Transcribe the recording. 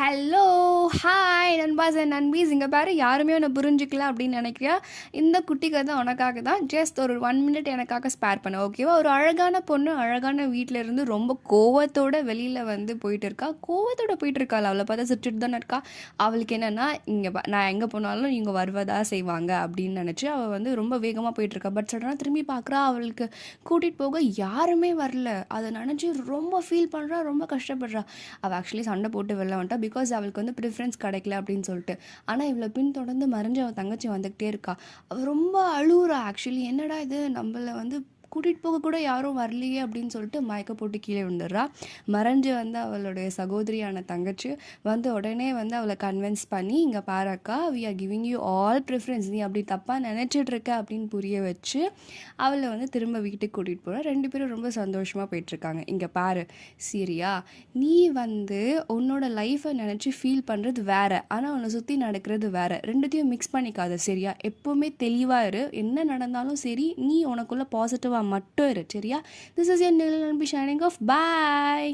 Hello hi நண்பாஸ் and நண்பீஸ். இங்கே பாரு, யாருமே உன்னை புரிஞ்சிக்கல அப்படின்னு நினைக்கிறியா? இந்த குட்டி கதை உனக்காக தான். ஜஸ்ட் ஒரு 1 minute எனக்காக ஸ்பேர் பண்ண, ஓகேவா? ஒரு அழகான பொண்ணு அழகான வீட்டில் இருந்து ரொம்ப கோவத்தோட வெளியில் வந்து போயிட்டு இருக்கா. கோவத்தோட போயிட்டு இருக்காள். அவளை பார்த்தா சிரிச்சுட்டு தானே இருக்கா. அவளுக்கு என்னென்னா, இங்கே நான் எங்கே போனாலும் இவங்க வருவதா செய்வாங்க அப்படின்னு நினச்சி அவள் வந்து ரொம்ப வேகமாக போயிட்டுருக்கா. பட் சடனாக திரும்பி பார்க்குறா, அவளுக்கு கூட்டிகிட்டு போக யாருமே வரல. அதை நினச்சி ரொம்ப ஃபீல் பண்ணுறா, ரொம்ப கஷ்டப்படுறா. அவள் ஆக்சுவலி சண்டை போட்டு வெளில வந்துட்டா. பிகாஸ் அவளுக்கு வந்து ப்ரிஃபரன்ஸ் கிடைக்கல அப்படின்னு சொல்லிட்டு. ஆனால் இவ்வளோ பின் தொடர்ந்து மறைஞ்ச அவள் தங்கச்சி வந்துக்கிட்டே இருக்கா. அவள் ரொம்ப அழுகுறா. ஆக்சுவலி என்னடா இது, நம்மளை வந்து கூட்டிகிட்டு போக கூட யாரும் வரலையே அப்படின்னு சொல்லிட்டு மயக்க போட்டு கீழே விழுந்துடுறா. மறைஞ்சு வந்து அவளுடைய சகோதரியான தங்கச்சி வந்து உடனே வந்து அவளை கன்வின்ஸ் பண்ணி, இங்கே பாருக்கா, we are giving you all preference, நீ அப்படி தப்பாக நினச்சிட்டு இருக்க அப்படின்னு புரிய வச்சு அவளை வந்து திரும்ப வீட்டுக்கு கூட்டிகிட்டு போகிறா. 2 பேரும் ரொம்ப சந்தோஷமாக போயிட்டுருக்காங்க. இங்கே பாரு சரியா, நீ வந்து உன்னோட லைஃப்பை நினச்சி ஃபீல் பண்ணுறது வேறு, ஆனால் உன்னை சுற்றி நடக்கிறது வேறு. ரெண்டுத்தையும் மிக்ஸ் பண்ணிக்காத சரியா. எப்போவுமே தெளிவாக இரு. என்ன நடந்தாலும் சரி, நீ உனக்குள்ளே பாசிட்டிவாக மட்டும் இரு சரியா. திஸ் இஸ் யர் நில் நம்பி ஷைனிங் ஆஃப். பாய்.